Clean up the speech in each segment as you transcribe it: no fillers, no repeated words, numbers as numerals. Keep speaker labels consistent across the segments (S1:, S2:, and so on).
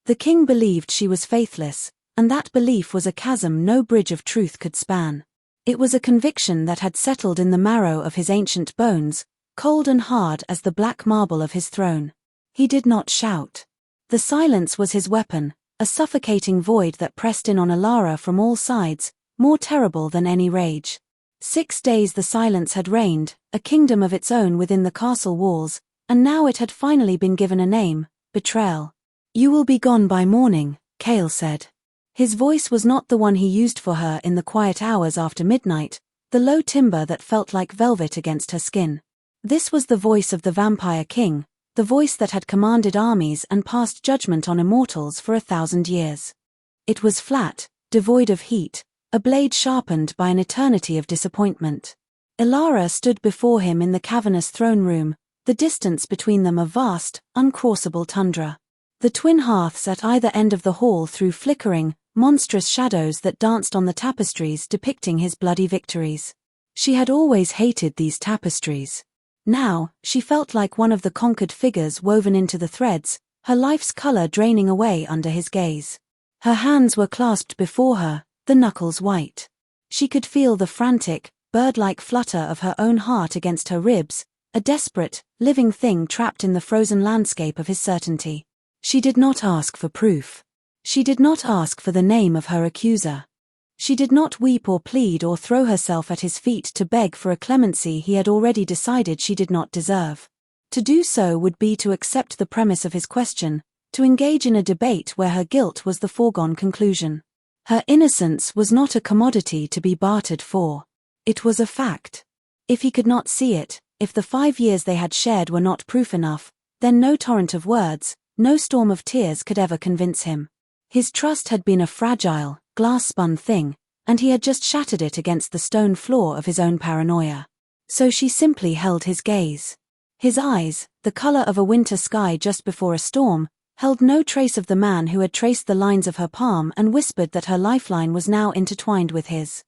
S1: The king believed she was faithless, and that belief was a chasm no bridge of truth could span. It was a conviction that had settled in the marrow of his ancient bones, cold and hard as the black marble of his throne. He did not shout. The silence was his weapon, a suffocating void that pressed in on Alara from all sides, more terrible than any rage. 6 days the silence had reigned, a kingdom of its own within the castle walls, and now it had finally been given a name: betrayal. "You will be gone by morning," Chaol said. His voice was not the one he used for her in the quiet hours after midnight, the low timbre that felt like velvet against her skin. This was the voice of the Vampire King, the voice that had commanded armies and passed judgment on immortals for 1,000 years. It was flat, devoid of heat, a blade sharpened by an eternity of disappointment. Alara stood before him in the cavernous throne room, the distance between them a vast, uncrossable tundra. The twin hearths at either end of the hall threw flickering, monstrous shadows that danced on the tapestries depicting his bloody victories. She had always hated these tapestries. Now, she felt like one of the conquered figures woven into the threads, her life's color draining away under his gaze. Her hands were clasped before her, the knuckles white. She could feel the frantic, bird-like flutter of her own heart against her ribs, a desperate, living thing trapped in the frozen landscape of his certainty. She did not ask for proof. She did not ask for the name of her accuser. She did not weep or plead or throw herself at his feet to beg for a clemency he had already decided she did not deserve. To do so would be to accept the premise of his question, to engage in a debate where her guilt was the foregone conclusion. Her innocence was not a commodity to be bartered for. It was a fact. If he could not see it, if the 5 years they had shared were not proof enough, then no torrent of words, no storm of tears could ever convince him. His trust had been a fragile, glass-spun thing, and he had just shattered it against the stone floor of his own paranoia. So she simply held his gaze. His eyes, the color of a winter sky just before a storm, held no trace of the man who had traced the lines of her palm and whispered that her lifeline was now intertwined with his.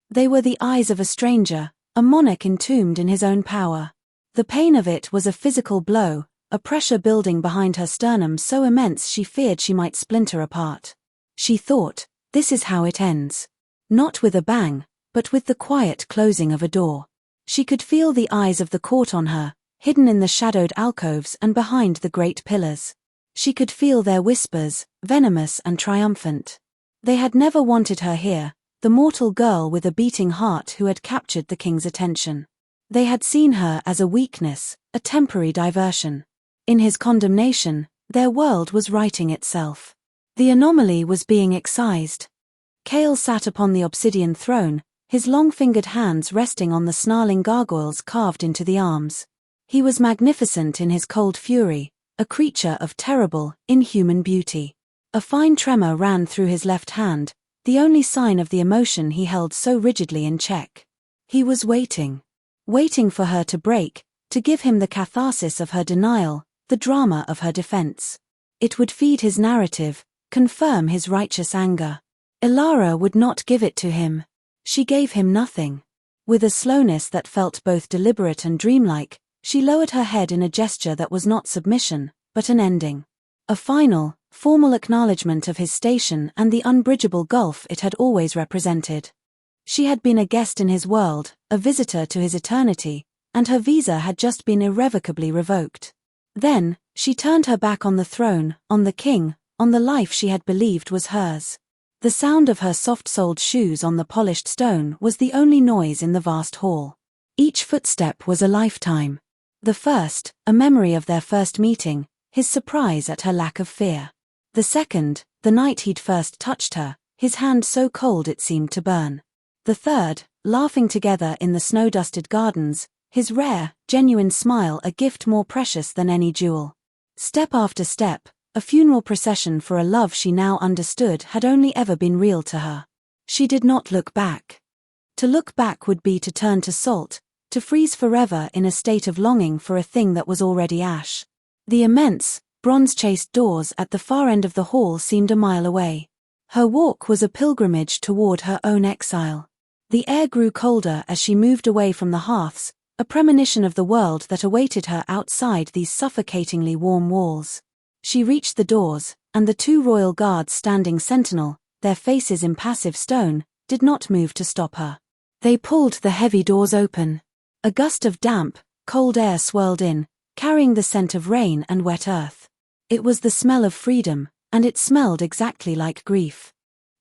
S1: They were the eyes of a stranger, a monarch entombed in his own power. The pain of it was a physical blow, a pressure building behind her sternum so immense she feared she might splinter apart. She thought, this is how it ends. Not with a bang, but with the quiet closing of a door. She could feel the eyes of the court on her, hidden in the shadowed alcoves and behind the great pillars. She could feel their whispers, venomous and triumphant. They had never wanted her here, the mortal girl with a beating heart who had captured the king's attention. They had seen her as a weakness, a temporary diversion. In his condemnation, their world was righting itself. The anomaly was being excised. Chaol sat upon the obsidian throne, his long-fingered hands resting on the snarling gargoyles carved into the arms. He was magnificent in his cold fury, a creature of terrible, inhuman beauty. A fine tremor ran through his left hand, the only sign of the emotion he held so rigidly in check. He was waiting. Waiting for her to break, to give him the catharsis of her denial, the drama of her defense. It would feed his narrative, confirm his righteous anger. Alara would not give it to him. She gave him nothing. With a slowness that felt both deliberate and dreamlike, she lowered her head in a gesture that was not submission, but an ending. A final, formal acknowledgement of his station and the unbridgeable gulf it had always represented. She had been a guest in his world, a visitor to his eternity, and her visa had just been irrevocably revoked. Then, she turned her back on the throne, on the king, on the life she had believed was hers. The sound of her soft-soled shoes on the polished stone was the only noise in the vast hall. Each footstep was a lifetime. The first, a memory of their first meeting, his surprise at her lack of fear. The second, the night he'd first touched her, his hand so cold it seemed to burn. The third, laughing together in the snow-dusted gardens, his rare, genuine smile a gift more precious than any jewel. Step after step, a funeral procession for a love she now understood had only ever been real to her. She did not look back. To look back would be to turn to salt, to freeze forever in a state of longing for a thing that was already ash. The immense, bronze-chased doors at the far end of the hall seemed a mile away. Her walk was a pilgrimage toward her own exile. The air grew colder as she moved away from the hearths, a premonition of the world that awaited her outside these suffocatingly warm walls. She reached the doors, and the 2 royal guards standing sentinel, their faces impassive stone, did not move to stop her. They pulled the heavy doors open. A gust of damp, cold air swirled in, carrying the scent of rain and wet earth. It was the smell of freedom, and it smelled exactly like grief.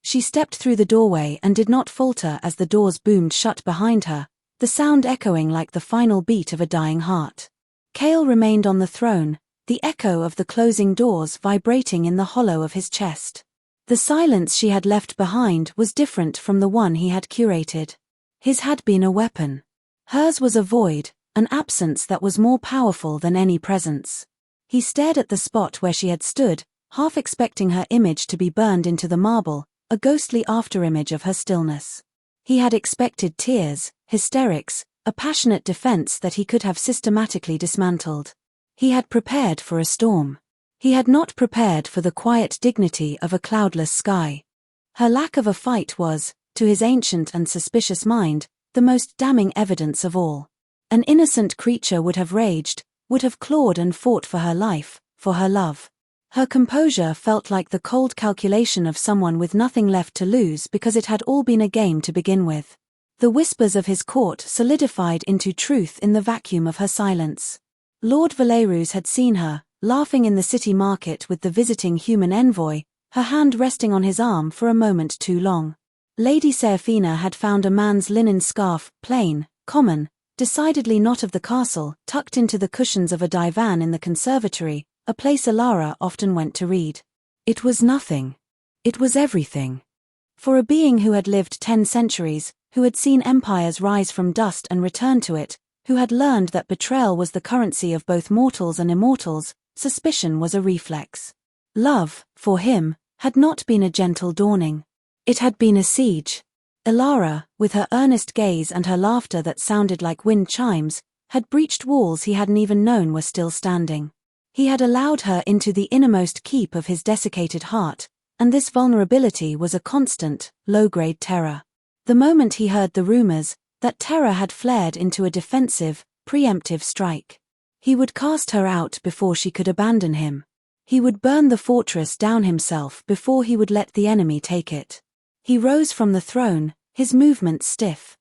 S1: She stepped through the doorway and did not falter as the doors boomed shut behind her, the sound echoing like the final beat of a dying heart. Chaol remained on the throne, the echo of the closing doors vibrating in the hollow of his chest. The silence she had left behind was different from the one he had curated. His had been a weapon. Hers was a void, an absence that was more powerful than any presence. He stared at the spot where she had stood, half expecting her image to be burned into the marble, a ghostly afterimage of her stillness. He had expected tears, hysterics, a passionate defense that he could have systematically dismantled. He had prepared for a storm. He had not prepared for the quiet dignity of a cloudless sky. Her lack of a fight was, to his ancient and suspicious mind, the most damning evidence of all. An innocent creature would have raged, would have clawed and fought for her life, for her love. Her composure felt like the cold calculation of someone with nothing left to lose because it had all been a game to begin with. The whispers of his court solidified into truth in the vacuum of her silence. Lord Valerus had seen her, laughing in the city market with the visiting human envoy, her hand resting on his arm for a moment too long. Lady Seraphina had found a man's linen scarf, plain, common, decidedly not of the castle, tucked into the cushions of a divan in the conservatory, a place Alara often went to read. It was nothing. It was everything. For a being who had lived 10 centuries, who had seen empires rise from dust and return to it, who had learned that betrayal was the currency of both mortals and immortals, suspicion was a reflex. Love, for him, had not been a gentle dawning. It had been a siege. Alara, with her earnest gaze and her laughter that sounded like wind chimes, had breached walls he hadn't even known were still standing. He had allowed her into the innermost keep of his desiccated heart, and this vulnerability was a constant, low-grade terror. The moment he heard the rumors, that terror had flared into a defensive, preemptive strike. He would cast her out before she could abandon him. He would burn the fortress down himself before he would let the enemy take it. He rose from the throne, his movements stiff.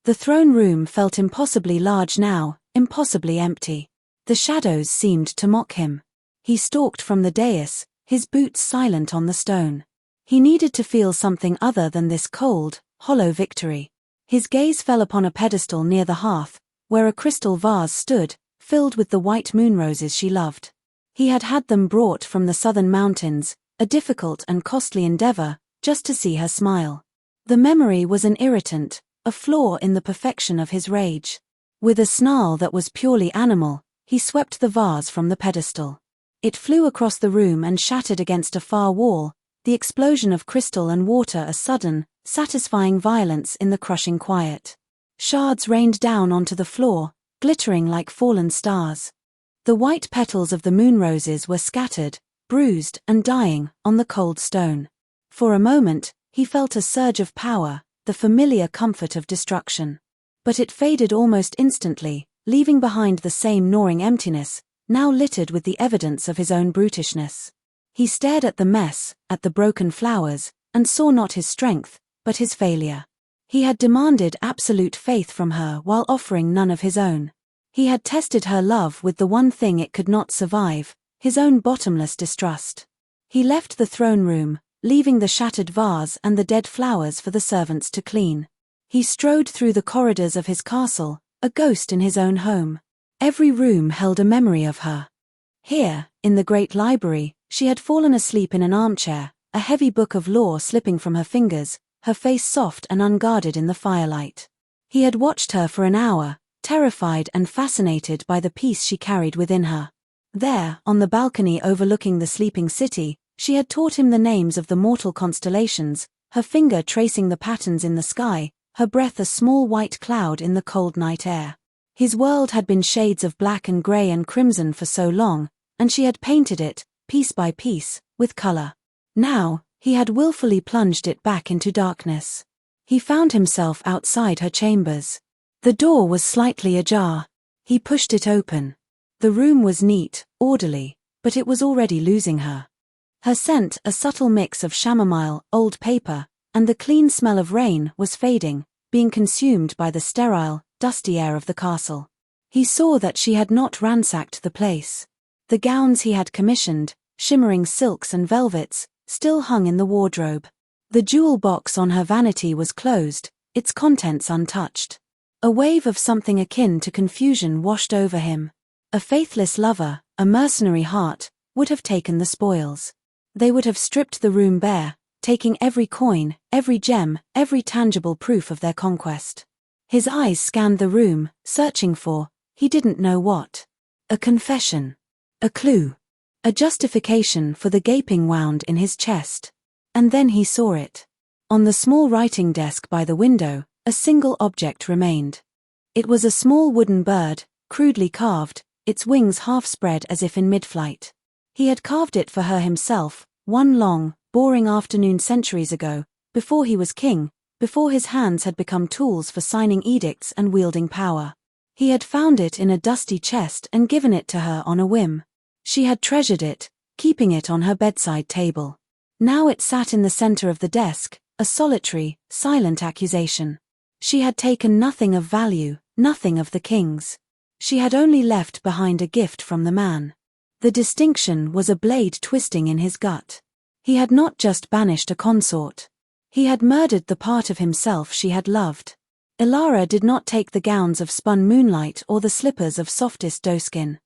S1: The throne room felt impossibly large now, impossibly empty. The shadows seemed to mock him. He stalked from the dais, his boots silent on the stone. He needed to feel something other than this cold, hollow victory. His gaze fell upon a pedestal near the hearth, where a crystal vase stood, filled with the white moonroses she loved. He had had them brought from the southern mountains, a difficult and costly endeavor, just to see her smile. The memory was an irritant, a flaw in the perfection of his rage. With a snarl that was purely animal, he swept the vase from the pedestal. It flew across the room and shattered against a far wall, the explosion of crystal and water a sudden, satisfying violence in the crushing quiet. Shards rained down onto the floor, glittering like fallen stars. The white petals of the moonroses were scattered, bruised and dying, on the cold stone. For a moment, he felt a surge of power, the familiar comfort of destruction. But it faded almost instantly, leaving behind the same gnawing emptiness, now littered with the evidence of his own brutishness. He stared at the mess, at the broken flowers, and saw not his strength, but his failure. He had demanded absolute faith from her while offering none of his own. He had tested her love with the one thing it could not survive, his own bottomless distrust. He left the throne room, leaving the shattered vase and the dead flowers for the servants to clean. He strode through the corridors of his castle, a ghost in his own home. Every room held a memory of her. Here, in the great library, she had fallen asleep in an armchair, a heavy book of law slipping from her fingers, her face soft and unguarded in the firelight. He had watched her for an hour, terrified and fascinated by the peace she carried within her. There, on the balcony overlooking the sleeping city, she had taught him the names of the mortal constellations, her finger tracing the patterns in the sky, her breath a small white cloud in the cold night air. His world had been shades of black and grey and crimson for so long, and she had painted it, piece by piece, with color. Now, he had willfully plunged it back into darkness. He found himself outside her chambers. The door was slightly ajar. He pushed it open. The room was neat, orderly, but it was already losing her. Her scent, a subtle mix of chamomile, old paper, and the clean smell of rain, was fading, being consumed by the sterile, dusty air of the castle. He saw that she had not ransacked the place. The gowns he had commissioned, shimmering silks and velvets, still hung in the wardrobe. The jewel box on her vanity was closed, its contents untouched. A wave of something akin to confusion washed over him. A faithless lover, a mercenary heart, would have taken the spoils. They would have stripped the room bare, taking every coin, every gem, every tangible proof of their conquest. His eyes scanned the room, searching for, he didn't know what. A confession. A clue. A justification for the gaping wound in his chest. And then he saw it. On the small writing desk by the window, a single object remained. It was a small wooden bird, crudely carved, its wings half spread as if in mid-flight. He had carved it for her himself, one long, boring afternoon centuries ago, before he was king, before his hands had become tools for signing edicts and wielding power. He had found it in a dusty chest and given it to her on a whim. She had treasured it, keeping it on her bedside table. Now it sat in the center of the desk, a solitary, silent accusation. She had taken nothing of value, nothing of the king's. She had only left behind a gift from the man. The distinction was a blade twisting in his gut. He had not just banished a consort. He had murdered the part of himself she had loved. Ilara did not take the gowns of spun moonlight or the slippers of softest doeskin.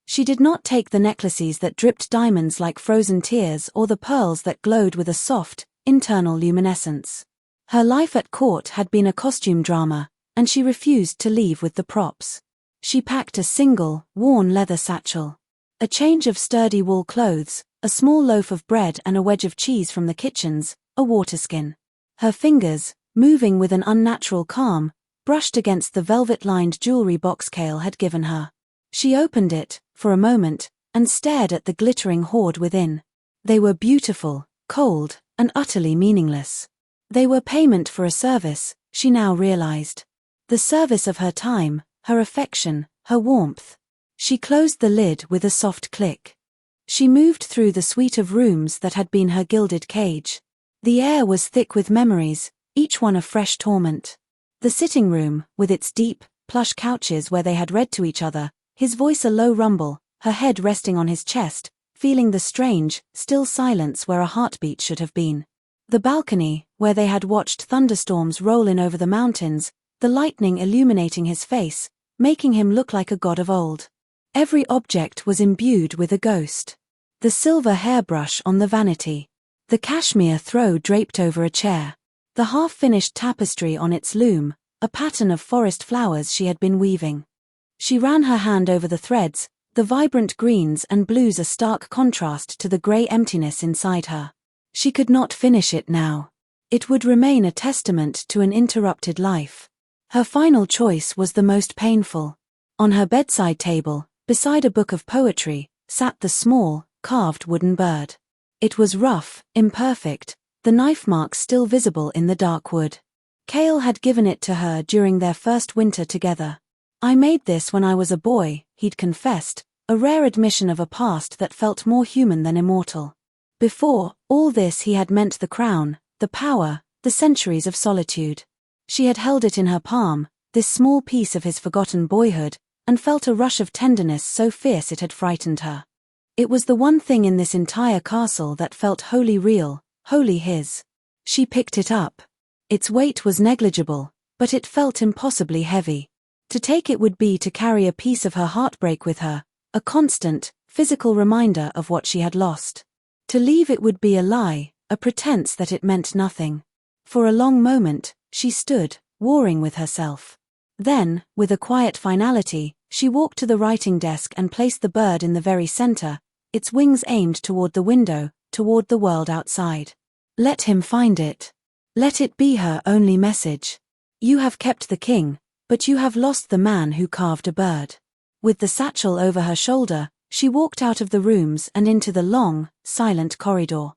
S1: She did not take the necklaces that dripped diamonds like frozen tears or the pearls that glowed with a soft, internal luminescence. Her life at court had been a costume drama, and she refused to leave with the props. She packed a single, worn leather satchel. A change of sturdy wool clothes, a small loaf of bread and a wedge of cheese from the kitchens, a waterskin. Her fingers, moving with an unnatural calm, brushed against the velvet-lined jewelry box Kale had given her. She opened it, for a moment, and stared at the glittering hoard within. They were beautiful, cold, and utterly meaningless. They were payment for a service, she now realized. The service of her time, her affection, her warmth. She closed the lid with a soft click. She moved through the suite of rooms that had been her gilded cage. The air was thick with memories, each one a fresh torment. The sitting room, with its deep, plush couches where they had read to each other, his voice a low rumble, her head resting on his chest, feeling the strange, still silence where a heartbeat should have been. The balcony, where they had watched thunderstorms roll in over the mountains, the lightning illuminating his face, making him look like a god of old. Every object was imbued with a ghost. The silver hairbrush on the vanity. The cashmere throw draped over a chair. The half-finished tapestry on its loom, a pattern of forest flowers she had been weaving. She ran her hand over the threads, the vibrant greens and blues a stark contrast to the grey emptiness inside her. She could not finish it now. It would remain a testament to an interrupted life. Her final choice was the most painful. On her bedside table, beside a book of poetry, sat the small, carved wooden bird. It was rough, imperfect, the knife marks still visible in the dark wood. Kale had given it to her during their first winter together. "I made this when I was a boy," he'd confessed, a rare admission of a past that felt more human than immortal. Before all this he had meant the crown, the power, the centuries of solitude. She had held it in her palm, this small piece of his forgotten boyhood, and felt a rush of tenderness so fierce it had frightened her. It was the one thing in this entire castle that felt wholly real, wholly his. She picked it up. Its weight was negligible, but it felt impossibly heavy. To take it would be to carry a piece of her heartbreak with her, a constant, physical reminder of what she had lost. To leave it would be a lie, a pretense that it meant nothing. For a long moment, she stood, warring with herself. Then, with a quiet finality, she walked to the writing desk and placed the bird in the very center, its wings aimed toward the window, toward the world outside. Let him find it. Let it be her only message. You have kept the king, but you have lost the man who carved a bird. With the satchel over her shoulder, she walked out of the rooms and into the long, silent corridor.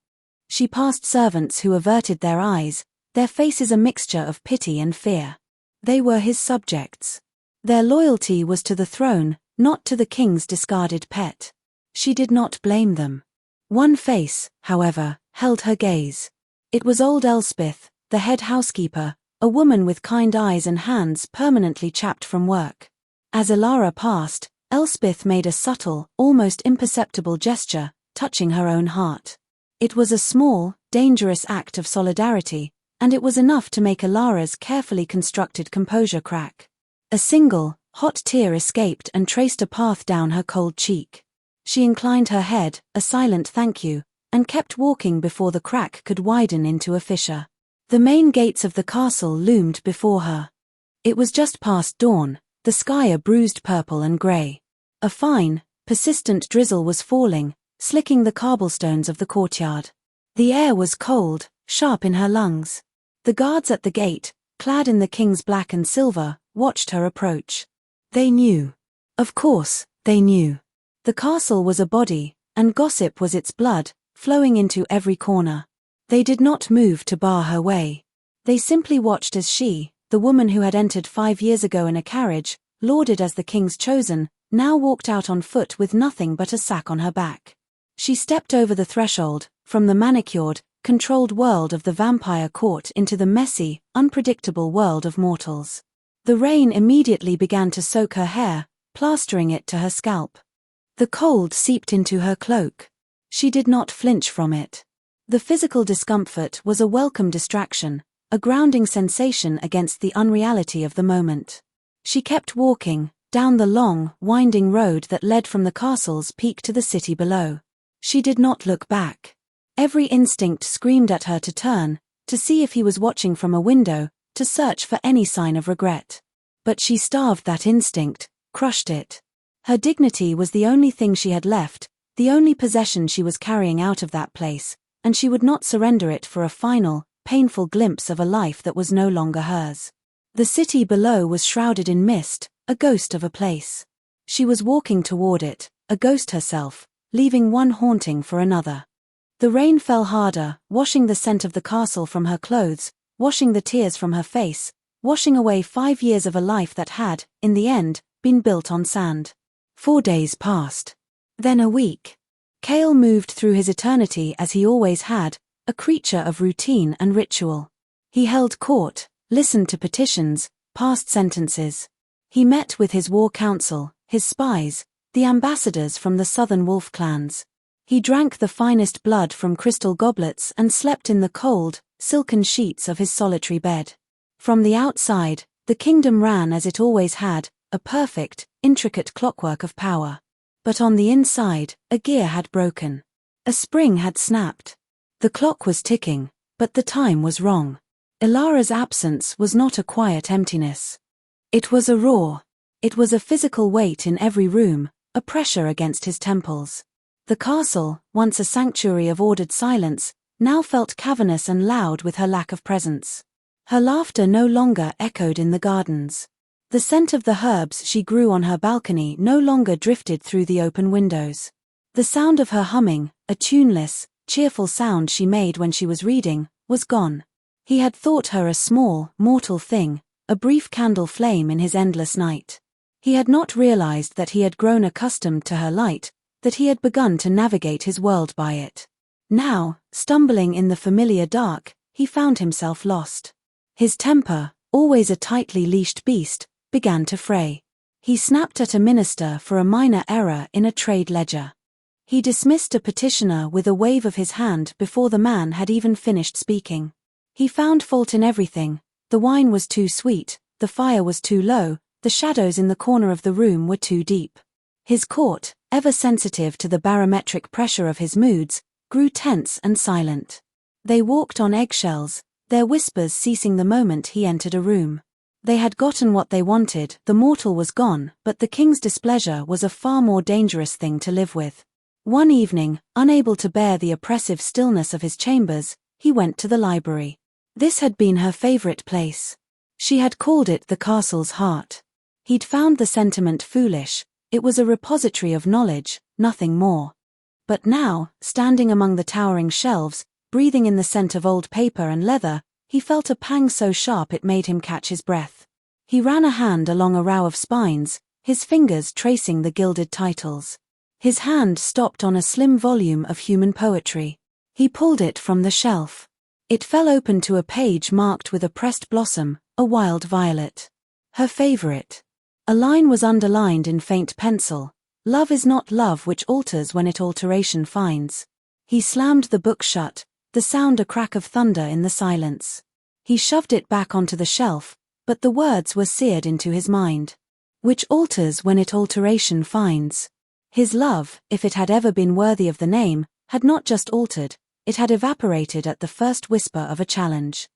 S1: She passed servants who averted their eyes, their faces a mixture of pity and fear. They were his subjects. Their loyalty was to the throne, not to the king's discarded pet. She did not blame them. One face, however, held her gaze. It was old Elspeth, the head housekeeper, a woman with kind eyes and hands permanently chapped from work. As Elara passed, Elspeth made a subtle, almost imperceptible gesture, touching her own heart. It was a small, dangerous act of solidarity, and it was enough to make Elara's carefully constructed composure crack. A single, hot tear escaped and traced a path down her cold cheek. She inclined her head, a silent thank you, and kept walking before the crack could widen into a fissure. The main gates of the castle loomed before her. It was just past dawn, the sky a bruised purple and grey. A fine, persistent drizzle was falling, slicking the cobblestones of the courtyard. The air was cold, sharp in her lungs. The guards at the gate, clad in the king's black and silver, watched her approach. They knew. Of course, they knew. The castle was a body, and gossip was its blood, flowing into every corner. They did not move to bar her way. They simply watched as she, the woman who had entered 5 years ago in a carriage, lauded as the king's chosen, now walked out on foot with nothing but a sack on her back. She stepped over the threshold, from the manicured, controlled world of the vampire court into the messy, unpredictable world of mortals. The rain immediately began to soak her hair, plastering it to her scalp. The cold seeped into her cloak. She did not flinch from it. The physical discomfort was a welcome distraction, a grounding sensation against the unreality of the moment. She kept walking, down the long, winding road that led from the castle's peak to the city below. She did not look back. Every instinct screamed at her to turn, to see if he was watching from a window, to search for any sign of regret. But she starved that instinct, crushed it. Her dignity was the only thing she had left, the only possession she was carrying out of that place, and she would not surrender it for a final, painful glimpse of a life that was no longer hers. The city below was shrouded in mist, a ghost of a place. She was walking toward it, a ghost herself, leaving one haunting for another. The rain fell harder, washing the scent of the castle from her clothes, washing the tears from her face, washing away 5 years of a life that had, in the end, been built on sand. 4 days passed. Then a week. Cale moved through his eternity as he always had, a creature of routine and ritual. He held court, listened to petitions, passed sentences. He met with his war council, his spies, the ambassadors from the southern wolf clans. He drank the finest blood from crystal goblets and slept in the cold, silken sheets of his solitary bed. From the outside, the kingdom ran as it always had, a perfect, intricate clockwork of power. But on the inside, a gear had broken. A spring had snapped. The clock was ticking, but the time was wrong. Elara's absence was not a quiet emptiness. It was a roar. It was a physical weight in every room, a pressure against his temples. The castle, once a sanctuary of ordered silence, now felt cavernous and loud with her lack of presence. Her laughter no longer echoed in the gardens. The scent of the herbs she grew on her balcony no longer drifted through the open windows. The sound of her humming, a tuneless, cheerful sound she made when she was reading, was gone. He had thought her a small, mortal thing, a brief candle flame in his endless night. He had not realized that he had grown accustomed to her light, that he had begun to navigate his world by it. Now, stumbling in the familiar dark, he found himself lost. His temper, always a tightly leashed beast, began to fray. He snapped at a minister for a minor error in a trade ledger. He dismissed a petitioner with a wave of his hand before the man had even finished speaking. He found fault in everything. The wine was too sweet, the fire was too low, the shadows in the corner of the room were too deep. His court, ever sensitive to the barometric pressure of his moods, grew tense and silent. They walked on eggshells, their whispers ceasing the moment he entered a room. They had gotten what they wanted, the mortal was gone, but the king's displeasure was a far more dangerous thing to live with. One evening, unable to bear the oppressive stillness of his chambers, he went to the library. This had been her favorite place. She had called it the castle's heart. He'd found the sentiment foolish, it was a repository of knowledge, nothing more. But now, standing among the towering shelves, breathing in the scent of old paper and leather, he felt a pang so sharp it made him catch his breath. He ran a hand along a row of spines, his fingers tracing the gilded titles. His hand stopped on a slim volume of human poetry. He pulled it from the shelf. It fell open to a page marked with a pressed blossom, a wild violet. Her favorite. A line was underlined in faint pencil. Love is not love which alters when it alteration finds. He slammed the book shut, the sound a crack of thunder in the silence. He shoved it back onto the shelf, but the words were seared into his mind. Which alters when it alteration finds. His love, if it had ever been worthy of the name, had not just altered, it had evaporated at the first whisper of a challenge.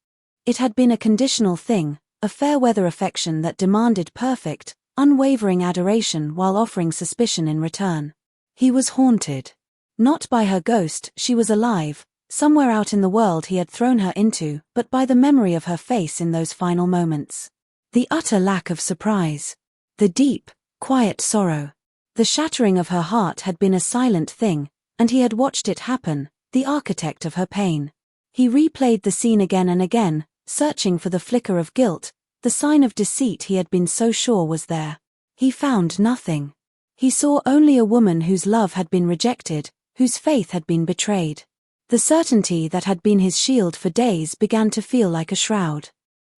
S1: It had been a conditional thing, a fair-weather affection that demanded perfect, unwavering adoration while offering suspicion in return. He was haunted. Not by her ghost, she was alive, somewhere out in the world he had thrown her into, but by the memory of her face in those final moments. The utter lack of surprise. The deep, quiet sorrow. The shattering of her heart had been a silent thing, and he had watched it happen, the architect of her pain. He replayed the scene again and again, searching for the flicker of guilt, the sign of deceit he had been so sure was there. He found nothing. He saw only a woman whose love had been rejected, whose faith had been betrayed. The certainty that had been his shield for days began to feel like a shroud.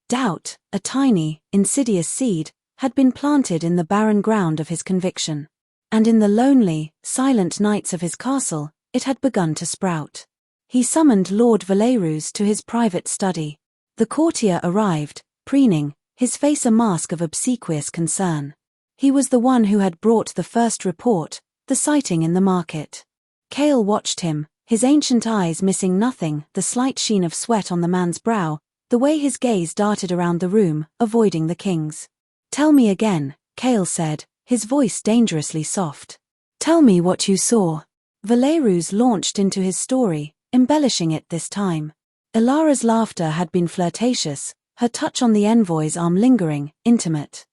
S1: Doubt, a tiny, insidious seed, had been planted in the barren ground of his conviction. And in the lonely, silent nights of his castle, it had begun to sprout. He summoned Lord Valerus to his private study. The courtier arrived, preening, his face a mask of obsequious concern. He was the one who had brought the first report, the sighting in the market. Cale watched him, his ancient eyes missing nothing, the slight sheen of sweat on the man's brow, the way his gaze darted around the room, avoiding the king's. "Tell me again," Cale said, his voice dangerously soft. "Tell me what you saw." Valerus launched into his story, embellishing it this time. Ilara's laughter had been flirtatious, her touch on the envoy's arm lingering, intimate.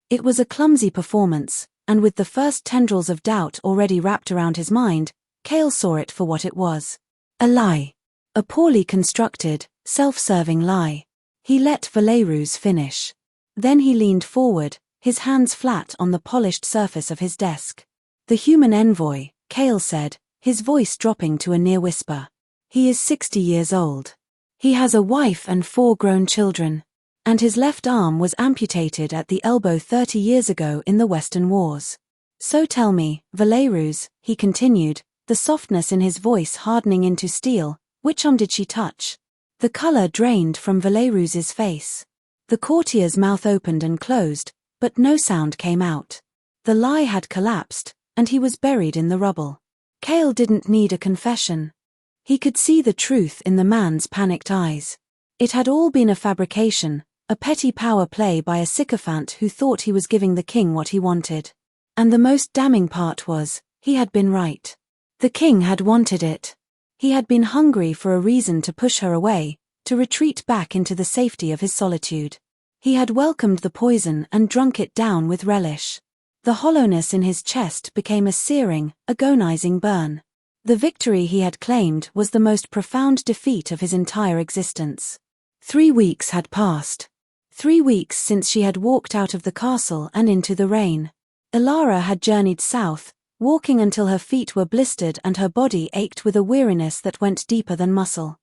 S1: It was a clumsy performance, and with the first tendrils of doubt already wrapped around his mind, Cale saw it for what it was. A lie. A poorly constructed, self-serving lie. He let Valerus finish. Then he leaned forward, his hands flat on the polished surface of his desk. "The human envoy," Cale said, his voice dropping to a near whisper. "He is 60 years old. He has a wife and 4 grown children. And his left arm was amputated at the elbow 30 years ago in the Western Wars. So tell me, Valerus," he continued, the softness in his voice hardening into steel, "which arm did she touch?" The color drained from Valerus's face. The courtier's mouth opened and closed, but no sound came out. The lie had collapsed, and he was buried in the rubble. Cale didn't need a confession. He could see the truth in the man's panicked eyes. It had all been a fabrication, a petty power play by a sycophant who thought he was giving the king what he wanted. And the most damning part was, he had been right. The king had wanted it. He had been hungry for a reason to push her away, to retreat back into the safety of his solitude. He had welcomed the poison and drunk it down with relish. The hollowness in his chest became a searing, agonizing burn. The victory he had claimed was the most profound defeat of his entire existence. 3 weeks had passed. 3 weeks since she had walked out of the castle and into the rain. Ilara had journeyed south, walking until her feet were blistered and her body ached with a weariness that went deeper than muscle.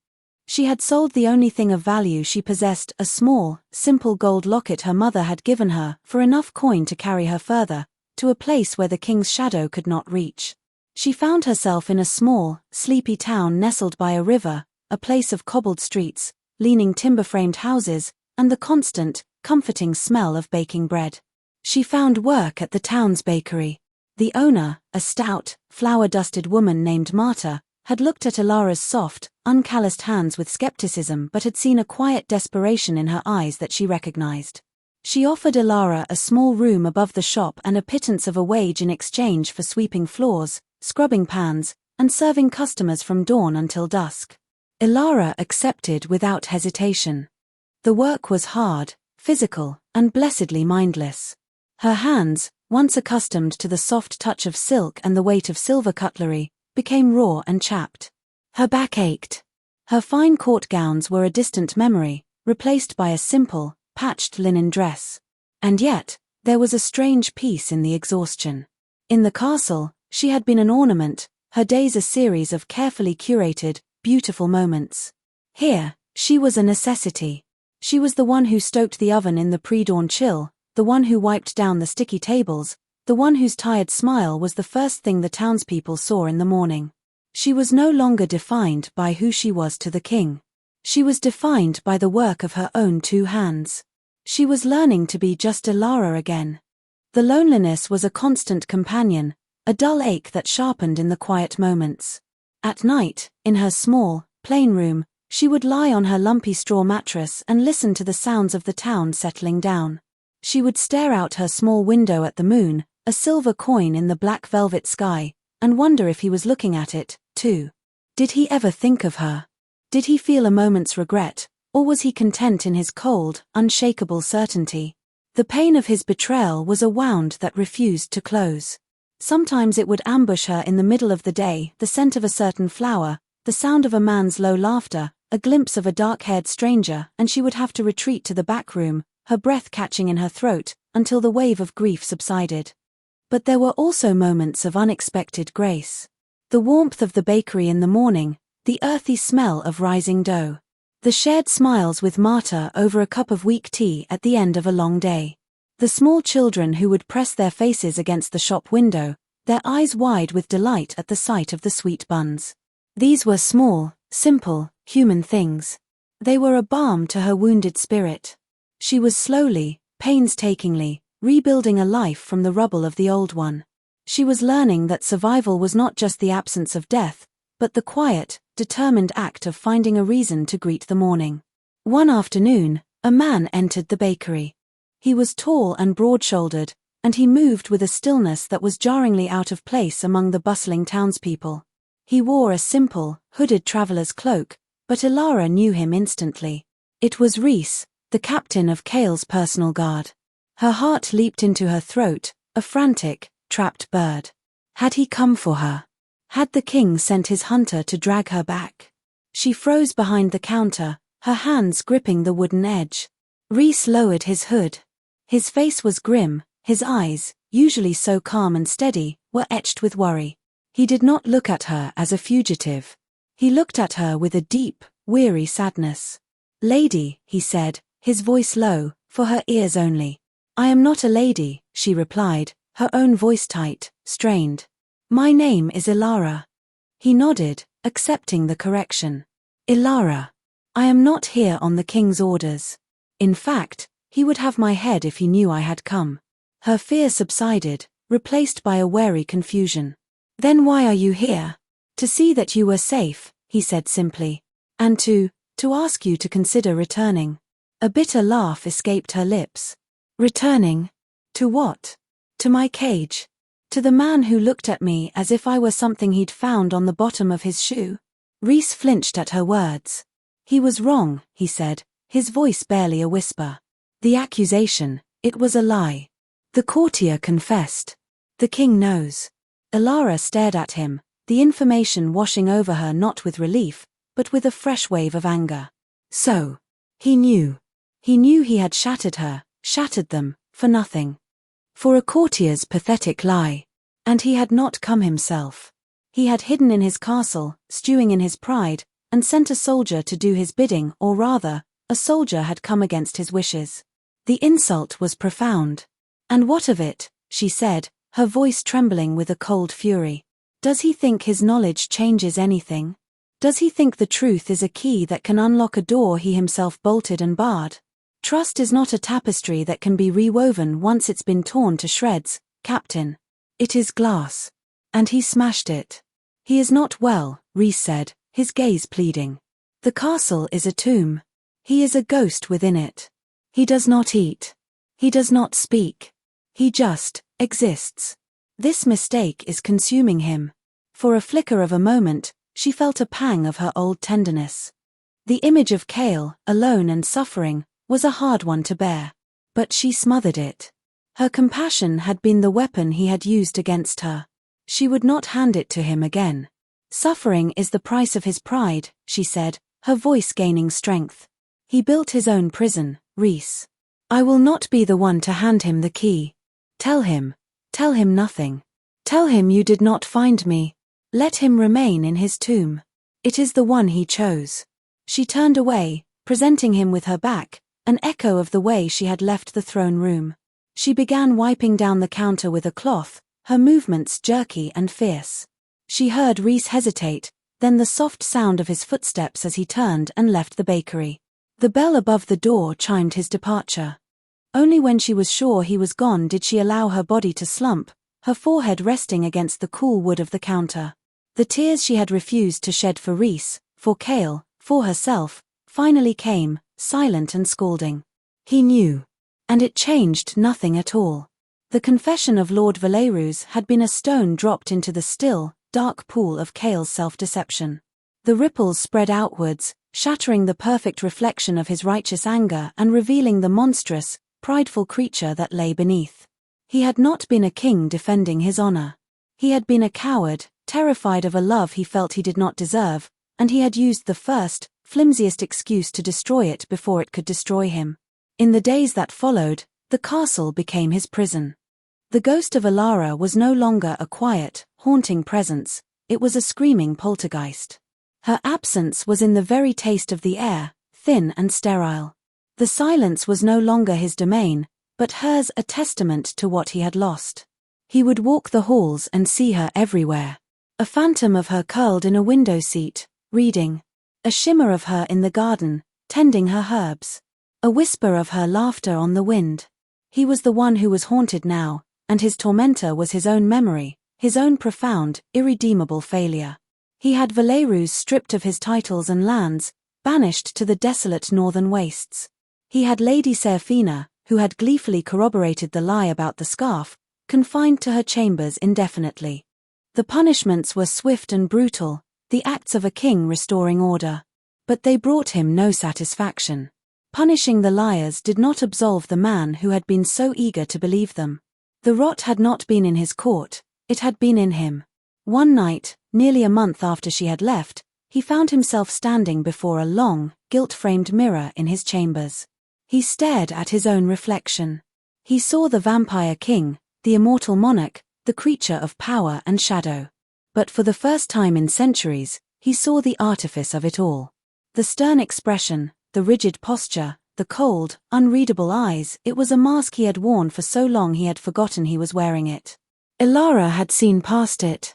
S1: She had sold the only thing of value she possessed, a small, simple gold locket her mother had given her, for enough coin to carry her further, to a place where the king's shadow could not reach. She found herself in a small, sleepy town nestled by a river, a place of cobbled streets, leaning timber-framed houses, and the constant, comforting smell of baking bread. She found work at the town's bakery. The owner, a stout, flour-dusted woman named Marta, had looked at Ilara's soft, uncalloused hands with skepticism but had seen a quiet desperation in her eyes that she recognized. She offered Ilara a small room above the shop and a pittance of a wage in exchange for sweeping floors, scrubbing pans, and serving customers from dawn until dusk. Ilara accepted without hesitation. The work was hard, physical, and blessedly mindless. Her hands, once accustomed to the soft touch of silk and the weight of silver cutlery, became raw and chapped. Her back ached. Her fine court gowns were a distant memory, replaced by a simple, patched linen dress. And yet, there was a strange peace in the exhaustion. In the castle, She had been an ornament, her days a series of carefully curated, beautiful moments. Here, she was a necessity. She was the one who stoked the oven in the pre-dawn chill, the one who wiped down the sticky tables, the one whose tired smile was the first thing the townspeople saw in the morning. She was no longer defined by who she was to the king. She was defined by the work of her own 2 hands. She was learning to be just Elara again. The loneliness was a constant companion, a dull ache that sharpened in the quiet moments. At night, in her small, plain room, she would lie on her lumpy straw mattress and listen to the sounds of the town settling down. She would stare out her small window at the moon, a silver coin in the black velvet sky, and wonder if he was looking at it, too. Did he ever think of her? Did he feel a moment's regret, or was he content in his cold, unshakable certainty? The pain of his betrayal was a wound that refused to close. Sometimes it would ambush her in the middle of the day, the scent of a certain flower, the sound of a man's low laughter, a glimpse of a dark-haired stranger, and she would have to retreat to the back room, her breath catching in her throat, until the wave of grief subsided. But there were also moments of unexpected grace. The warmth of the bakery in the morning, the earthy smell of rising dough. The shared smiles with Marta over a cup of weak tea at the end of a long day. The small children who would press their faces against the shop window, their eyes wide with delight at the sight of the sweet buns. These were small, simple, human things. They were a balm to her wounded spirit. She was slowly, painstakingly, rebuilding a life from the rubble of the old one. She was learning that survival was not just the absence of death, but the quiet, determined act of finding a reason to greet the morning. One afternoon, a man entered the bakery. He was tall and broad-shouldered, and he moved with a stillness that was jarringly out of place among the bustling townspeople. He wore a simple, hooded traveler's cloak, but Elara knew him instantly. It was Rhys, the captain of Cale's personal guard. Her heart leaped into her throat, a frantic, trapped bird. Had he come for her? Had the king sent his hunter to drag her back? She froze behind the counter, her hands gripping the wooden edge. Rhys lowered his hood. His face was grim, his eyes, usually so calm and steady, were etched with worry. He did not look at her as a fugitive. He looked at her with a deep, weary sadness. "Lady," he said, his voice low, for her ears only. "I am not a lady," she replied, her own voice tight, strained. "My name is Elara." He nodded, accepting the correction. "Elara. I am not here on the king's orders. In fact, he would have my head if he knew I had come." Her fear subsided, replaced by a wary confusion. "Then why are you here?" "To see that you were safe," he said simply. "And to ask you to consider returning." A bitter laugh escaped her lips. "Returning? To what?" "To my cage. To the man who looked at me as if I were something he'd found on the bottom of his shoe." Rhys flinched at her words. "He was wrong," he said, his voice barely a whisper. "The accusation, it was a lie. The courtier confessed. The king knows." Elara stared at him, the information washing over her not with relief, but with a fresh wave of anger. So, he knew. He knew he had shattered her, shattered them, for nothing. For a courtier's pathetic lie. And he had not come himself. He had hidden in his castle, stewing in his pride, and sent a soldier to do his bidding, or rather, a soldier had come against his wishes. The insult was profound. "And what of it?" she said, her voice trembling with a cold fury. "Does he think his knowledge changes anything? Does he think the truth is a key that can unlock a door he himself bolted and barred? Trust is not a tapestry that can be rewoven once it's been torn to shreds, Captain. It is glass. And he smashed it." "He is not well," Rhys said, his gaze pleading. "The castle is a tomb. He is a ghost within it. He does not eat. He does not speak. He just exists. This mistake is consuming him." For a flicker of a moment, she felt a pang of her old tenderness. The image of Cale, alone and suffering, was a hard one to bear. But she smothered it. Her compassion had been the weapon he had used against her. She would not hand it to him again. "Suffering is the price of his pride," she said, her voice gaining strength. "He built his own prison, Rhys. I will not be the one to hand him the key. Tell him nothing. Tell him you did not find me. Let him remain in his tomb. It is the one he chose." She turned away, presenting him with her back, an echo of the way she had left the throne room. She began wiping down the counter with a cloth, her movements jerky and fierce. She heard Rhys hesitate, then the soft sound of his footsteps as he turned and left the bakery. The bell above the door chimed his departure. Only when she was sure he was gone did she allow her body to slump, her forehead resting against the cool wood of the counter. The tears she had refused to shed for Rhys, for Chaol, for herself, finally came, silent and scalding. He knew. And it changed nothing at all. The confession of Lord Valerus had been a stone dropped into the still, dark pool of Chaol's self-deception. The ripples spread outwards, shattering the perfect reflection of his righteous anger and revealing the monstrous, prideful creature that lay beneath. He had not been a king defending his honor. He had been a coward, terrified of a love he felt he did not deserve, and he had used the first, flimsiest excuse to destroy it before it could destroy him. In the days that followed, the castle became his prison. The ghost of Alara was no longer a quiet, haunting presence, it was a screaming poltergeist. Her absence was in the very taste of the air, thin and sterile. The silence was no longer his domain, but hers, a testament to what he had lost. He would walk the halls and see her everywhere. A phantom of her curled in a window seat, reading. A shimmer of her in the garden, tending her herbs. A whisper of her laughter on the wind. He was the one who was haunted now, and his tormentor was his own memory, his own profound, irredeemable failure. He had Valerus stripped of his titles and lands, banished to the desolate northern wastes. He had Lady Serafina, who had gleefully corroborated the lie about the scarf, confined to her chambers indefinitely. The punishments were swift and brutal, the acts of a king restoring order. But they brought him no satisfaction. Punishing the liars did not absolve the man who had been so eager to believe them. The rot had not been in his court, it had been in him. One night, nearly a month after she had left, he found himself standing before a long, gilt-framed mirror in his chambers. He stared at his own reflection. He saw the vampire king, the immortal monarch, the creature of power and shadow. But for the first time in centuries, he saw the artifice of it all. The stern expression, the rigid posture, the cold, unreadable eyes, it was a mask he had worn for so long he had forgotten he was wearing it. Alara had seen past it.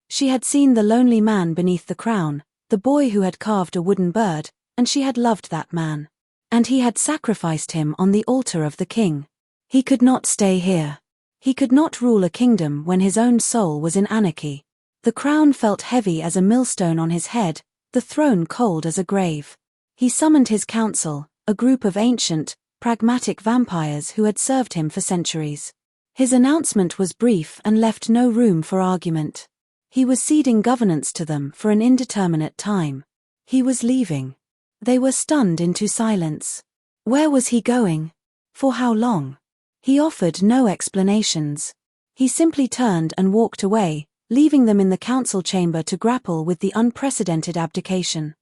S1: She had seen the lonely man beneath the crown, the boy who had carved a wooden bird, and she had loved that man. And he had sacrificed him on the altar of the king. He could not stay here. He could not rule a kingdom when his own soul was in anarchy. The crown felt heavy as a millstone on his head, the throne cold as a grave. He summoned his council, a group of ancient, pragmatic vampires who had served him for centuries. His announcement was brief and left no room for argument. He was ceding governance to them for an indeterminate time. He was leaving. They were stunned into silence. Where was he going? For how long? He offered no explanations. He simply turned and walked away, leaving them in the council chamber to grapple with the unprecedented abdication.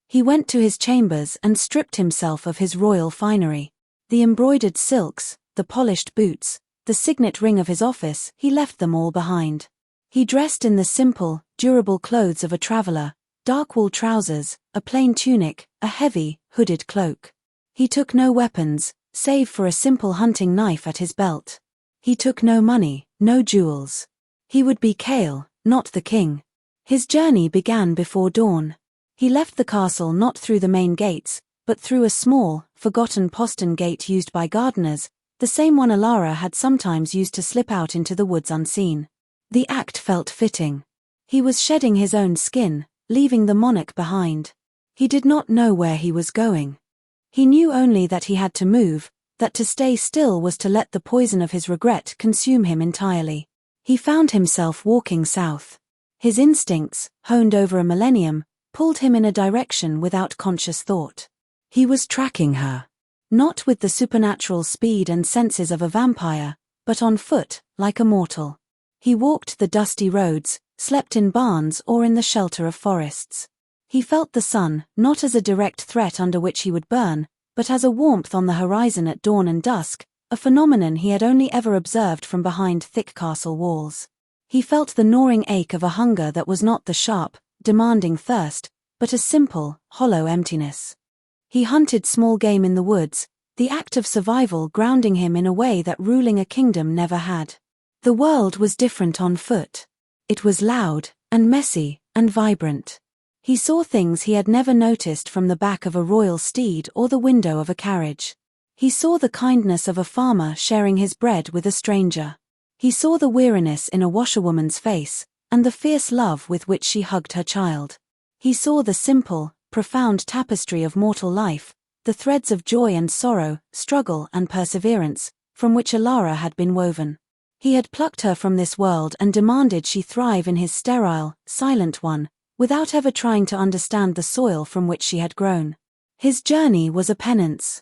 S1: He went to his chambers and stripped himself of his royal finery. The embroidered silks, the polished boots, the signet ring of his office, he left them all behind. He dressed in the simple, durable clothes of a traveler, dark wool trousers, a plain tunic, a heavy, hooded cloak. He took no weapons, save for a simple hunting knife at his belt. He took no money, no jewels. He would be Chaol, not the king. His journey began before dawn. He left the castle not through the main gates, but through a small, forgotten postern gate used by gardeners, the same one Alara had sometimes used to slip out into the woods unseen. The act felt fitting. He was shedding his own skin, leaving the monarch behind. He did not know where he was going. He knew only that he had to move, that to stay still was to let the poison of his regret consume him entirely. He found himself walking south. His instincts, honed over a millennium, pulled him in a direction without conscious thought. He was tracking her. Not with the supernatural speed and senses of a vampire, but on foot, like a mortal. He walked the dusty roads, slept in barns or in the shelter of forests. He felt the sun, not as a direct threat under which he would burn, but as a warmth on the horizon at dawn and dusk, a phenomenon he had only ever observed from behind thick castle walls. He felt the gnawing ache of a hunger that was not the sharp, demanding thirst, but a simple, hollow emptiness. He hunted small game in the woods, the act of survival grounding him in a way that ruling a kingdom never had. The world was different on foot. It was loud, and messy, and vibrant. He saw things he had never noticed from the back of a royal steed or the window of a carriage. He saw the kindness of a farmer sharing his bread with a stranger. He saw the weariness in a washerwoman's face, and the fierce love with which she hugged her child. He saw the simple, profound tapestry of mortal life, the threads of joy and sorrow, struggle and perseverance, from which Alara had been woven. He had plucked her from this world and demanded she thrive in his sterile, silent one, without ever trying to understand the soil from which she had grown. His journey was a penance.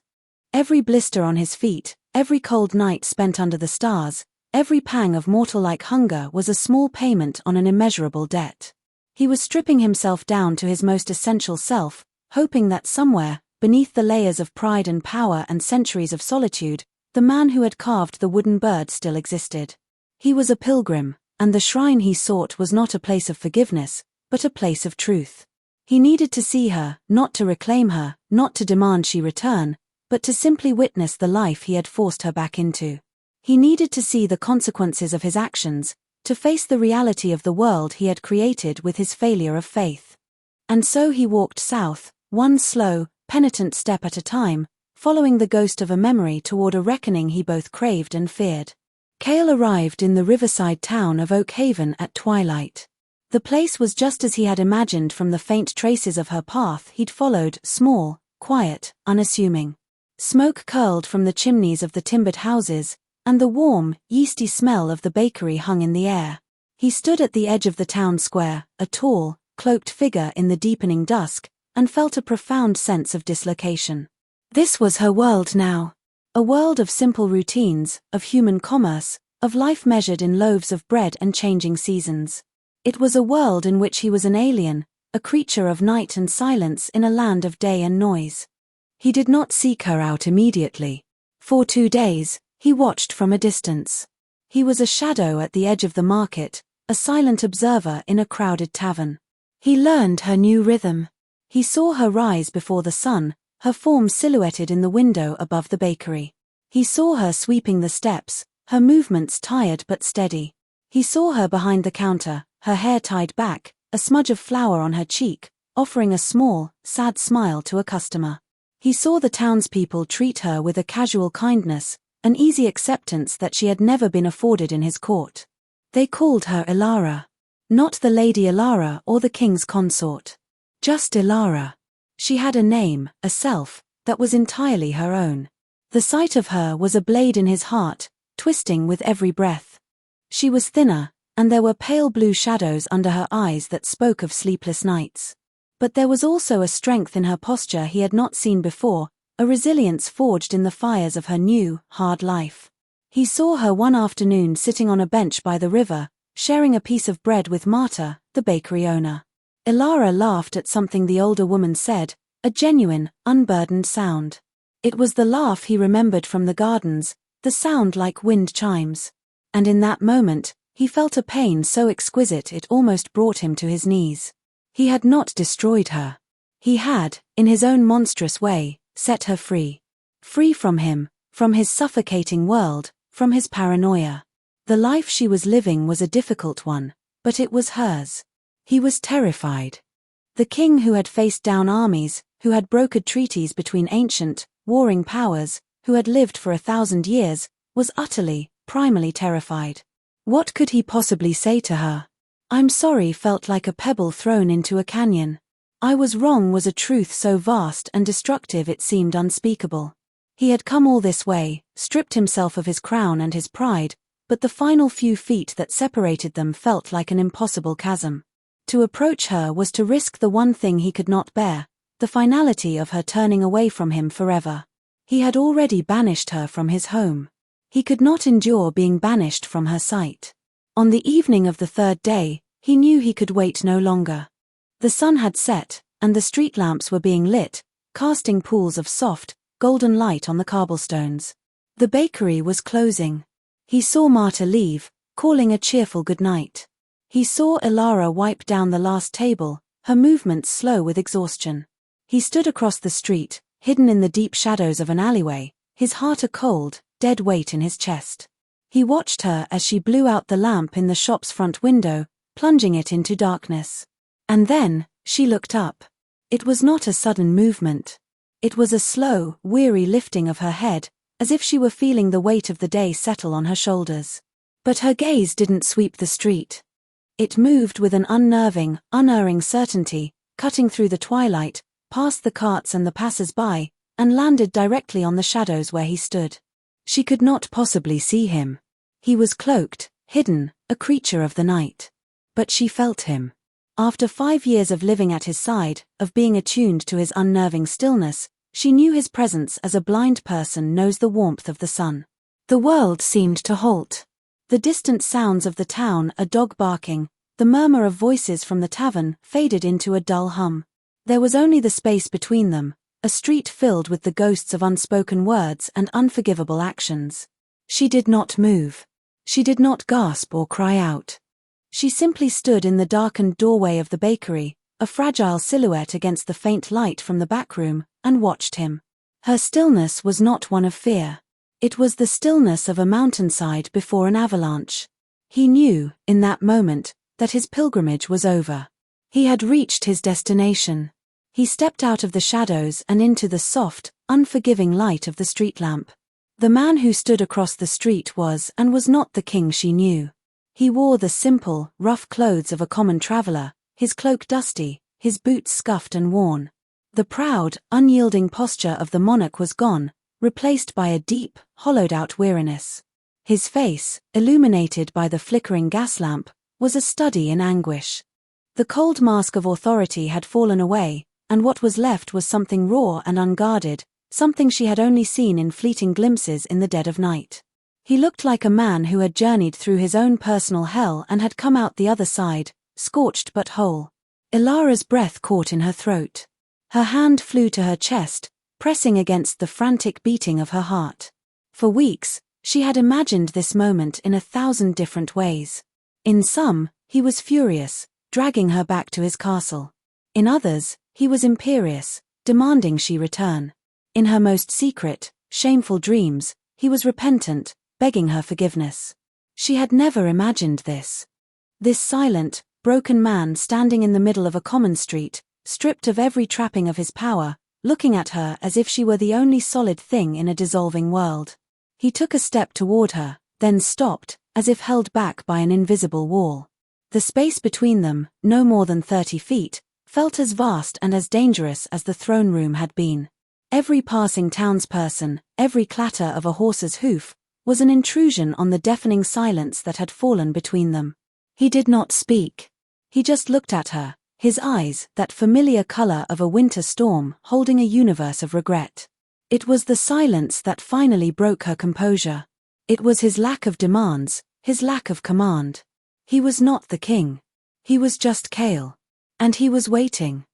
S1: Every blister on his feet, every cold night spent under the stars, every pang of mortal-like hunger was a small payment on an immeasurable debt. He was stripping himself down to his most essential self, hoping that somewhere, beneath the layers of pride and power and centuries of solitude, the man who had carved the wooden bird still existed. He was a pilgrim, and the shrine he sought was not a place of forgiveness, but a place of truth. He needed to see her, not to reclaim her, not to demand she return, but to simply witness the life he had forced her back into. He needed to see the consequences of his actions, to face the reality of the world he had created with his failure of faith. And so he walked south, one slow, penitent step at a time, following the ghost of a memory toward a reckoning he both craved and feared. Cale arrived in the riverside town of Oak Haven at twilight. The place was just as he had imagined from the faint traces of her path he'd followed, small, quiet, unassuming. Smoke curled from the chimneys of the timbered houses, and the warm, yeasty smell of the bakery hung in the air. He stood at the edge of the town square, a tall, cloaked figure in the deepening dusk, and felt a profound sense of dislocation. This was her world now. A world of simple routines, of human commerce, of life measured in loaves of bread and changing seasons. It was a world in which he was an alien, a creature of night and silence in a land of day and noise. He did not seek her out immediately. For 2 days, he watched from a distance. He was a shadow at the edge of the market, a silent observer in a crowded tavern. He learned her new rhythm. He saw her rise before the sun, her form silhouetted in the window above the bakery. He saw her sweeping the steps, her movements tired but steady. He saw her behind the counter, her hair tied back, a smudge of flour on her cheek, offering a small, sad smile to a customer. He saw the townspeople treat her with a casual kindness, an easy acceptance that she had never been afforded in his court. They called her Alara. Not the Lady Alara or the king's consort. Just Alara. She had a name, a self, that was entirely her own. The sight of her was a blade in his heart, twisting with every breath. She was thinner, and there were pale blue shadows under her eyes that spoke of sleepless nights. But there was also a strength in her posture he had not seen before, a resilience forged in the fires of her new, hard life. He saw her one afternoon sitting on a bench by the river, sharing a piece of bread with Marta, the bakery owner. Alara laughed at something the older woman said, a genuine, unburdened sound. It was the laugh he remembered from the gardens, the sound like wind chimes. And in that moment, he felt a pain so exquisite it almost brought him to his knees. He had not destroyed her. He had, in his own monstrous way, set her free. Free from him, from his suffocating world, from his paranoia. The life she was living was a difficult one, but it was hers. He was terrified. The king who had faced down armies, who had brokered treaties between ancient, warring powers, who had lived for 1,000 years, was utterly, primally terrified. What could he possibly say to her? "I'm sorry" felt like a pebble thrown into a canyon. "I was wrong" was a truth so vast and destructive it seemed unspeakable. He had come all this way, stripped himself of his crown and his pride, but the final few feet that separated them felt like an impossible chasm. To approach her was to risk the one thing he could not bear, the finality of her turning away from him forever. He had already banished her from his home. He could not endure being banished from her sight. On the evening of the 3rd day, he knew he could wait no longer. The sun had set, and the street lamps were being lit, casting pools of soft, golden light on the cobblestones. The bakery was closing. He saw Marta leave, calling a cheerful goodnight. He saw Ilara wipe down the last table, her movements slow with exhaustion. He stood across the street, hidden in the deep shadows of an alleyway, his heart a cold, dead weight in his chest. He watched her as she blew out the lamp in the shop's front window, plunging it into darkness. And then, she looked up. It was not a sudden movement. It was a slow, weary lifting of her head, as if she were feeling the weight of the day settle on her shoulders. But her gaze didn't sweep the street. It moved with an unnerving, unerring certainty, cutting through the twilight, past the carts and the passers-by, and landed directly on the shadows where he stood. She could not possibly see him. He was cloaked, hidden, a creature of the night. But she felt him. After 5 years of living at his side, of being attuned to his unnerving stillness, she knew his presence as a blind person knows the warmth of the sun. The world seemed to halt. The distant sounds of the town, a dog barking, the murmur of voices from the tavern, faded into a dull hum. There was only the space between them, a street filled with the ghosts of unspoken words and unforgivable actions. She did not move. She did not gasp or cry out. She simply stood in the darkened doorway of the bakery, a fragile silhouette against the faint light from the back room, and watched him. Her stillness was not one of fear. It was the stillness of a mountainside before an avalanche. He knew, in that moment, that his pilgrimage was over. He had reached his destination. He stepped out of the shadows and into the soft, unforgiving light of the street lamp. The man who stood across the street was and was not the king she knew. He wore the simple, rough clothes of a common traveler, his cloak dusty, his boots scuffed and worn. The proud, unyielding posture of the monarch was gone, replaced by a deep, hollowed-out weariness. His face, illuminated by the flickering gas lamp, was a study in anguish. The cold mask of authority had fallen away, and what was left was something raw and unguarded, something she had only seen in fleeting glimpses in the dead of night. He looked like a man who had journeyed through his own personal hell and had come out the other side, scorched but whole. Ilara's breath caught in her throat. Her hand flew to her chest, pressing against the frantic beating of her heart. For weeks, she had imagined this moment in 1,000 different ways. In some, he was furious, dragging her back to his castle. In others, he was imperious, demanding she return. In her most secret, shameful dreams, he was repentant, begging her forgiveness. She had never imagined this. This silent, broken man standing in the middle of a common street, stripped of every trapping of his power, looking at her as if she were the only solid thing in a dissolving world. He took a step toward her, then stopped, as if held back by an invisible wall. The space between them, no more than 30 feet, felt as vast and as dangerous as the throne room had been. Every passing townsperson, every clatter of a horse's hoof, was an intrusion on the deafening silence that had fallen between them. He did not speak. He just looked at her, his eyes that familiar color of a winter storm holding a universe of regret. It was the silence that finally broke her composure. It was his lack of demands, his lack of command. He was not the king. He was just Kale. And he was waiting.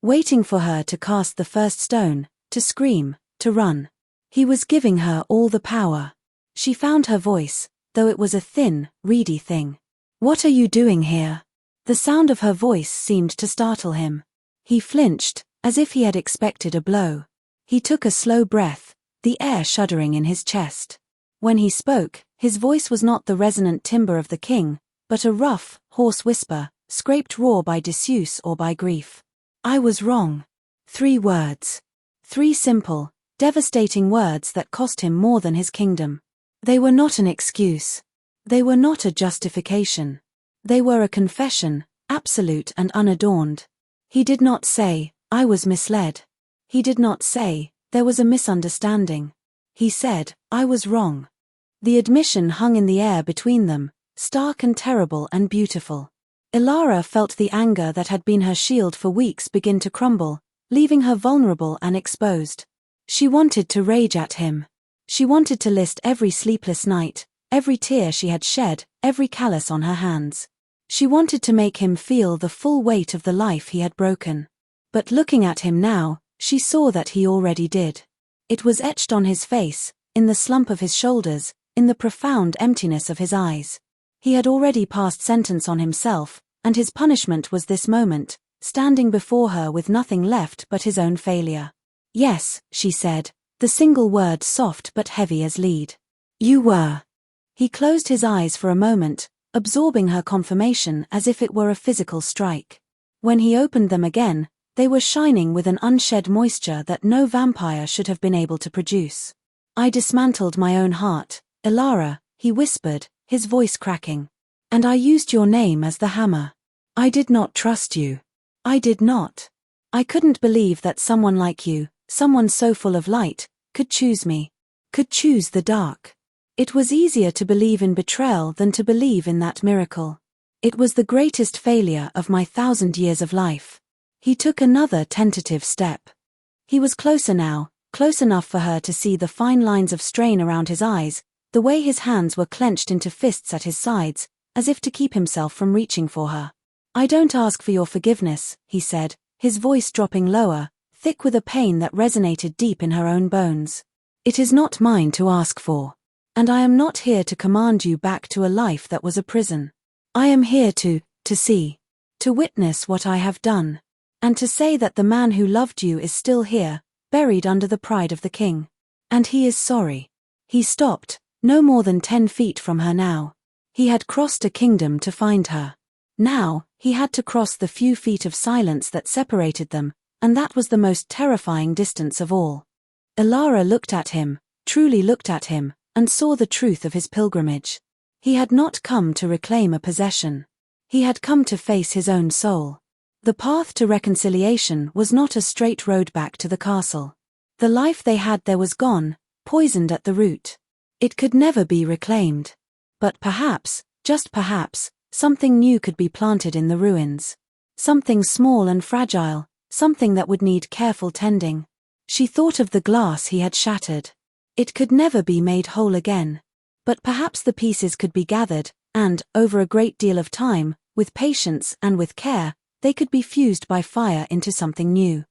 S1: Waiting for her to cast the first stone, to scream, to run. He was giving her all the power. She found her voice, though it was a thin, reedy thing. "What are you doing here?" The sound of her voice seemed to startle him. He flinched, as if he had expected a blow. He took a slow breath, the air shuddering in his chest. When he spoke, his voice was not the resonant timbre of the king, but a rough, hoarse whisper, scraped raw by disuse or by grief. "I was wrong." 3 words. 3 simple, devastating words that cost him more than his kingdom. They were not an excuse. They were not a justification. They were a confession, absolute and unadorned. He did not say, "I was misled." He did not say, "There was a misunderstanding." He said, "I was wrong." The admission hung in the air between them, stark and terrible and beautiful. Ilara felt the anger that had been her shield for weeks begin to crumble, leaving her vulnerable and exposed. She wanted to rage at him. She wanted to list every sleepless night, every tear she had shed, every callus on her hands. She wanted to make him feel the full weight of the life he had broken. But looking at him now, she saw that he already did. It was etched on his face, in the slump of his shoulders, in the profound emptiness of his eyes. He had already passed sentence on himself, and his punishment was this moment, standing before her with nothing left but his own failure. "Yes," she said, the single word soft but heavy as lead. "You were." He closed his eyes for a moment, absorbing her confirmation as if it were a physical strike. When he opened them again, they were shining with an unshed moisture that no vampire should have been able to produce. "I dismantled my own heart, Elara," he whispered, his voice cracking. "And I used your name as the hammer. I did not trust you. I did not. I couldn't believe that someone like you, someone so full of light, could choose me. Could choose the dark. It was easier to believe in betrayal than to believe in that miracle. It was the greatest failure of my 1,000 years of life." He took another tentative step. He was closer now, close enough for her to see the fine lines of strain around his eyes, the way his hands were clenched into fists at his sides, as if to keep himself from reaching for her. "I don't ask for your forgiveness," he said, his voice dropping lower, thick with a pain that resonated deep in her own bones. "It is not mine to ask for. And I am not here to command you back to a life that was a prison. I am here to see, to witness what I have done. And to say that the man who loved you is still here, buried under the pride of the king. And he is sorry." He stopped, no more than 10 feet from her now. He had crossed a kingdom to find her. Now, he had to cross the few feet of silence that separated them, and that was the most terrifying distance of all. Elara looked at him, truly looked at him, and saw the truth of his pilgrimage. He had not come to reclaim a possession. He had come to face his own soul. The path to reconciliation was not a straight road back to the castle. The life they had there was gone, poisoned at the root. It could never be reclaimed. But perhaps, just perhaps, something new could be planted in the ruins. Something small and fragile, something that would need careful tending. She thought of the glass he had shattered. It could never be made whole again. But perhaps the pieces could be gathered, and, over a great deal of time, with patience and with care, they could be fused by fire into something new.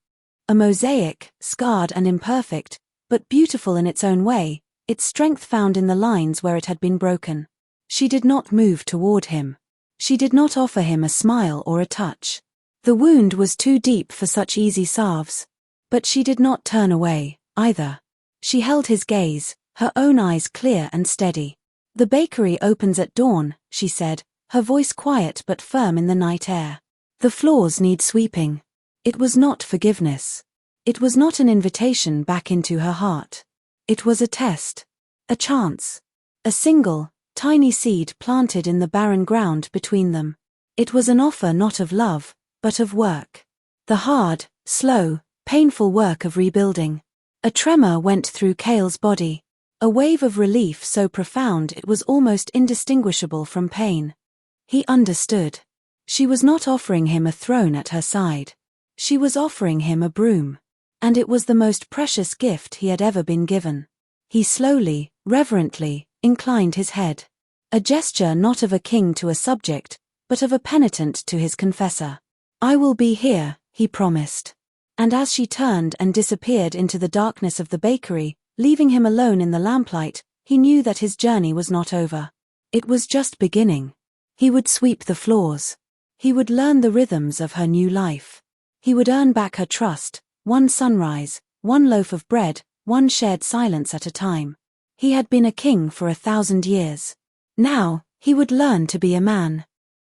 S1: A mosaic, scarred and imperfect, but beautiful in its own way, its strength found in the lines where it had been broken. She did not move toward him. She did not offer him a smile or a touch. The wound was too deep for such easy salves. But she did not turn away, either. She held his gaze, her own eyes clear and steady. "The bakery opens at dawn," she said, her voice quiet but firm in the night air. "The floors need sweeping." It was not forgiveness. It was not an invitation back into her heart. It was a test. A chance. A single, tiny seed planted in the barren ground between them. It was an offer not of love, but of work. The hard, slow, painful work of rebuilding. A tremor went through Cale's body. A wave of relief so profound it was almost indistinguishable from pain. He understood. She was not offering him a throne at her side. She was offering him a broom. And it was the most precious gift he had ever been given. He slowly, reverently, inclined his head. A gesture not of a king to a subject, but of a penitent to his confessor. "I will be here," he promised. And as she turned and disappeared into the darkness of the bakery, leaving him alone in the lamplight, he knew that his journey was not over. It was just beginning. He would sweep the floors. He would learn the rhythms of her new life. He would earn back her trust, one sunrise, one loaf of bread, one shared silence at a time. He had been a king for 1,000 years. Now, he would learn to be a man.